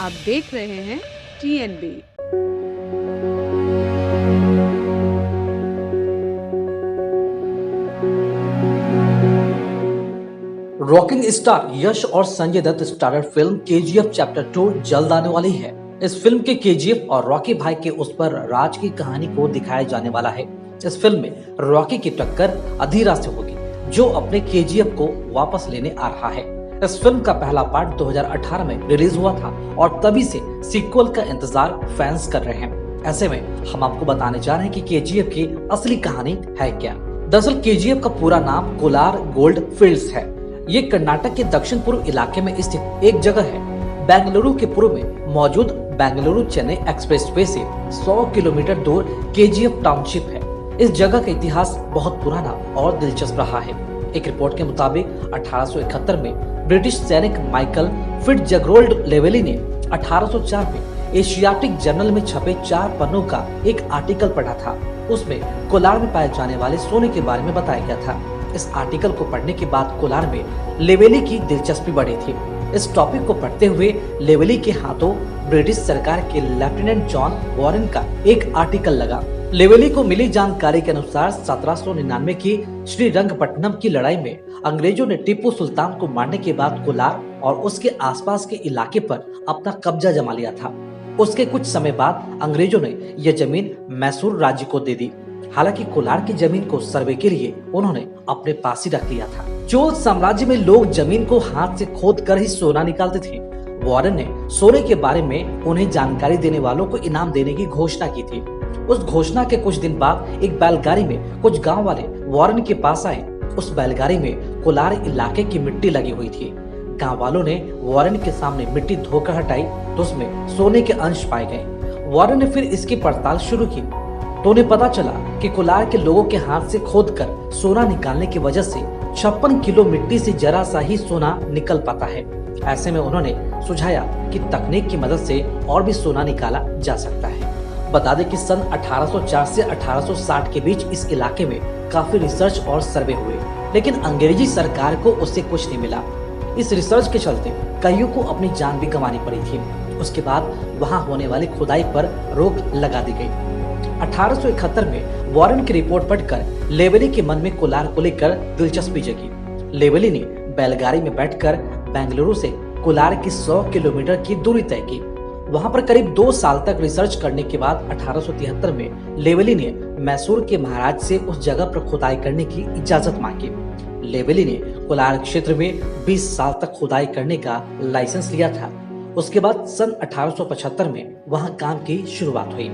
आप देख रहे हैं TNB। रॉकिंग स्टार यश और Sanjay Dutt starrer film KGF chapter 2 जल्द आने वाली है। इस फिल्म के KGF और रॉकी भाई के उस पर राज की कहानी को दिखाया जाने वाला है। इस फिल्म में रॉकी की टक्कर अधीरा से होगी, जो अपने KGF को वापस लेने आ रहा है। इस फिल्म का पहला पार्ट 2018 में रिलीज हुआ था और तभी से सीक्वल का इंतजार फैंस कर रहे हैं। ऐसे में हम आपको बताने जा रहे हैं कि KGF की असली कहानी है क्या। दरअसल KGF का पूरा नाम कोलार गोल्ड फील्ड्स है। ये कर्नाटक के दक्षिण पूर्व इलाके में स्थित एक जगह है। बेंगलुरु के पूर्व में मौजूद बेंगलुरु चेन्नई एक्सप्रेसवे से 100 किलोमीटर दूर KGF टाउनशिप है। इस जगह का इतिहास बहुत पुराना और दिलचस्प रहा है। एक रिपोर्ट के मुताबिक 1871 में ब्रिटिश सैनिक माइकल फिट्जगेरोल्ड लेवेली ने 1804 में एशियाटिक जर्नल में छपे 4 पन्नों का एक आर्टिकल पढ़ा था। उसमें कोलार में पाए जाने वाले सोने के बारे में बताया गया था। इस आर्टिकल को पढ़ने के बाद कोलार में लेवेली की दिलचस्पी बढ़ी थी। इस टॉपिक को पढ़ते हुए लेवेली के हाथों ब्रिटिश सरकार के लेफ्टिनेंट जॉन वॉरेन का एक आर्टिकल लगा। लेवेली को मिली जानकारी के अनुसार 1799 की श्रीरंगपट्टनम की लड़ाई में अंग्रेजों ने टीपू सुल्तान को मारने के बाद कोलार और उसके आसपास के इलाके पर अपना कब्जा जमा लिया था। उसके कुछ समय बाद अंग्रेजों ने यह जमीन मैसूर राज्य को दे दी। हालांकि कोलार की जमीन को सर्वे के लिए उन्होंने अपने पास ही रख लिया था। चोल साम्राज्य में लोग जमीन को हाथ से खोद कर ही सोना निकालते थे। वॉरेन ने सोने के बारे में उन्हें जानकारी देने वालों को इनाम देने की घोषणा की थी। उस घोषणा के कुछ दिन बाद एक बैलगाड़ी में कुछ गांव वाले वॉरेन के पास आए। उस बैलगाड़ी में कोलार इलाके की मिट्टी लगी हुई थी। गाँव वालों ने वॉरेन के सामने मिट्टी धोकर हटाई तो उसमें सोने के अंश पाए गए। वॉरेन ने फिर इसकी पड़ताल शुरू की तो उन्हें पता चला कि कोलार के लोगों के हाथ से खोदकर सोना निकालने की वजह से 56 किलो मिट्टी से जरा सा ही सोना निकल पाता है। ऐसे में उन्होंने सुझाया कि तकनीक की मदद से और भी सोना निकाला जा सकता है। बता दें कि सन 1804 से 1860 के बीच इस इलाके में काफी रिसर्च और सर्वे हुए, लेकिन अंग्रेजी सरकार को उससे कुछ नहीं मिला। इस रिसर्च के चलते कईयों को अपनी जान भी गंवानी पड़ी थी। उसके बाद वहाँ होने वाली खुदाई पर रोक लगा दी गई। 1871 में वॉरेन की रिपोर्ट पढ़कर लेवेली के मन में कोलार को लेकर दिलचस्पी जगी। लेवेली ने बैलगाड़ी में बैठकर बेंगलुरु से कोलार की 100 किलोमीटर की दूरी तय की। वहां पर करीब 2 साल तक रिसर्च करने के बाद 1873 में लेवेली ने मैसूर के महाराज से उस जगह पर खुदाई करने की इजाजत मांगी। लेवेली ने कोलार क्षेत्र में 20 साल तक खुदाई करने का लाइसेंस लिया था। उसके बाद सन 1875 में वहां काम की शुरुआत हुई।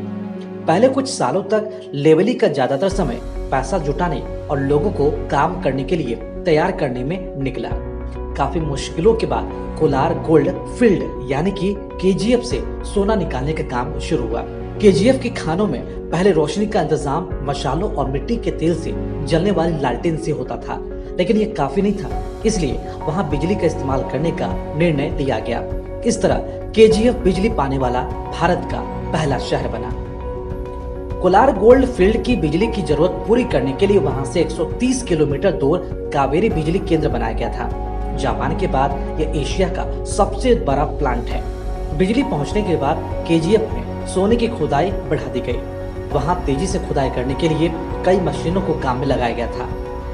पहले कुछ सालों तक लेवेली का ज्यादातर समय पैसा जुटाने और लोगों को काम करने के लिए तैयार करने में निकला। काफी मुश्किलों के बाद कोलार गोल्ड फील्ड यानी कि KGF से सोना निकालने का काम शुरू हुआ। KGF के खानों में पहले रोशनी का इंतजाम मशालों और मिट्टी के तेल से जलने वाली लालटेन से होता था, लेकिन ये काफी नहीं था, इसलिए वहाँ बिजली का इस्तेमाल करने का निर्णय लिया गया। इस तरह KGF बिजली पाने वाला भारत का पहला शहर बना। कोलार गोल्ड फील्ड की बिजली की जरूरत पूरी करने के लिए वहां से 130 किलोमीटर दूर कावेरी बिजली केंद्र बनाया गया था। जापान के बाद यह एशिया का सबसे बड़ा प्लांट है। बिजली पहुंचने के बाद KGF में सोने की खुदाई बढ़ा दी गई। वहां तेजी से खुदाई करने के लिए कई मशीनों को काम में लगाया गया था।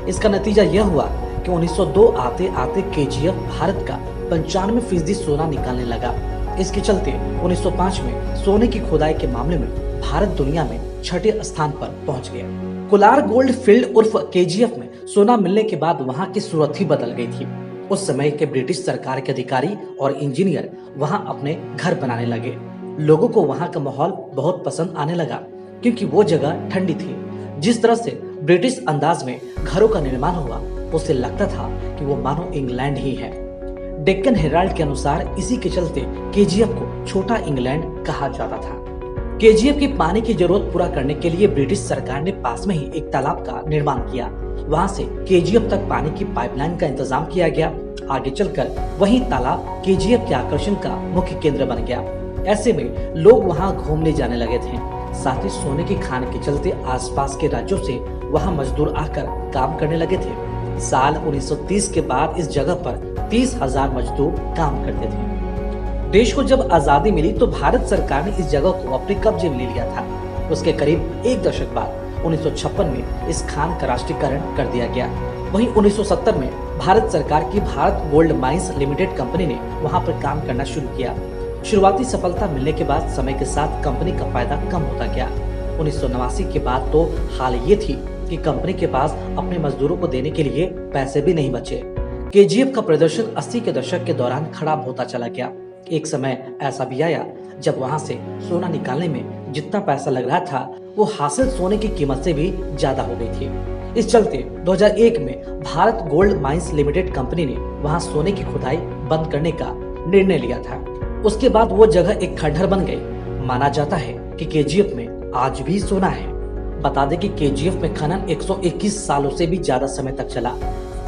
इसका नतीजा यह हुआ कि 1902 आते आते KGF भारत का 95% सोना निकालने लगा। इसके चलते 1905 में सोने की खुदाई के मामले में भारत दुनिया में 6ठे स्थान पर पहुंच गया। कोलार गोल्ड फील्ड उर्फ KGF में सोना मिलने के बाद वहां की सूरत ही बदल गई थी। उस समय के ब्रिटिश सरकार के अधिकारी और इंजीनियर वहां अपने घर बनाने लगे। लोगों को वहां का माहौल बहुत पसंद आने लगा क्योंकि वो जगह ठंडी थी। जिस तरह से ब्रिटिश अंदाज में घरों का निर्माण हुआ, उससे लगता था कि वो मानो इंग्लैंड ही है। डेक्कन हेराल्ड के अनुसार इसी के चलते KGF को छोटा इंग्लैंड कहा जाता था। KGF की पानी की जरूरत पूरा करने के लिए ब्रिटिश सरकार ने पास में ही एक तालाब का निर्माण किया। वहां से KGF तक पानी की पाइपलाइन का इंतजाम किया गया। आगे चलकर वही तालाब KGF के आकर्षण का मुख्य केंद्र बन गया। ऐसे में लोग वहां घूमने जाने लगे थे। साथ ही सोने की खान के चलते आसपास के राज्यों से वहां मजदूर आकर काम करने लगे थे। साल 1930 के बाद इस जगह पर 30,000 मजदूर काम करते थे। देश को जब आजादी मिली तो भारत सरकार ने इस जगह को अपने कब्जे में ले लिया था। उसके करीब एक दशक बाद 1956 में इस खान का राष्ट्रीयकरण कर दिया गया। वहीं 1970 में भारत सरकार की Bharat gold mines limited company ने वहां पर काम करना शुरू किया। शुरुआती सफलता मिलने के बाद समय के साथ कंपनी का फायदा कम होता गया। 1989 के बाद तो हाल ये थी कि कंपनी के पास अपने मजदूरों को देने के लिए पैसे भी नहीं बचे। केजीएफ का प्रदर्शन 80 के दशक के दौरान खराब होता चला गया। एक समय ऐसा भी आया जब वहां से सोना निकालने में जितना पैसा लग रहा था वो हासिल सोने की कीमत से भी ज्यादा हो गई थी। इस चलते 2001 में Bharat gold mines limited company ने वहां सोने की खुदाई बंद करने का निर्णय लिया था। उसके बाद वो जगह एक खंडहर बन गई। माना जाता है कि केजीएफ में आज भी सोना है। बता दें कि केजीएफ में खनन 121 सालों से भी ज्यादा समय तक चला।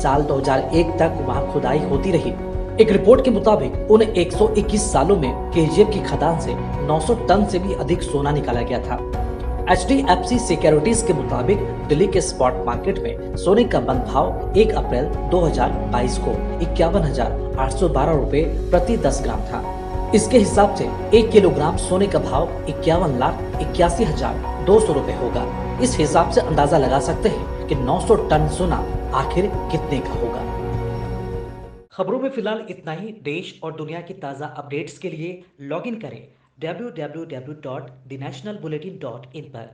साल 2001 तक वहां खुदाई होती रही। एक रिपोर्ट के मुताबिक उन 121 सालों में केजीएफ की खदान से 900 टन से भी अधिक सोना निकाला गया था। HDFC सिक्योरिटीज के मुताबिक दिल्ली के स्पॉट मार्केट में सोने का बंद भाव 1 अप्रैल 2022 को 51,812 रुपए प्रति 10 ग्राम था। इसके हिसाब से 1 किलोग्राम सोने का भाव 51,81,200 रुपए होगा। इस हिसाब से अंदाजा लगा सकते हैं कि 900 टन सोना आखिर कितने का होगा। खबरों में फिलहाल इतना ही। देश और दुनिया की ताज़ा अपडेट्स के लिए लॉगिन करें www.thenationalbulletin.in पर।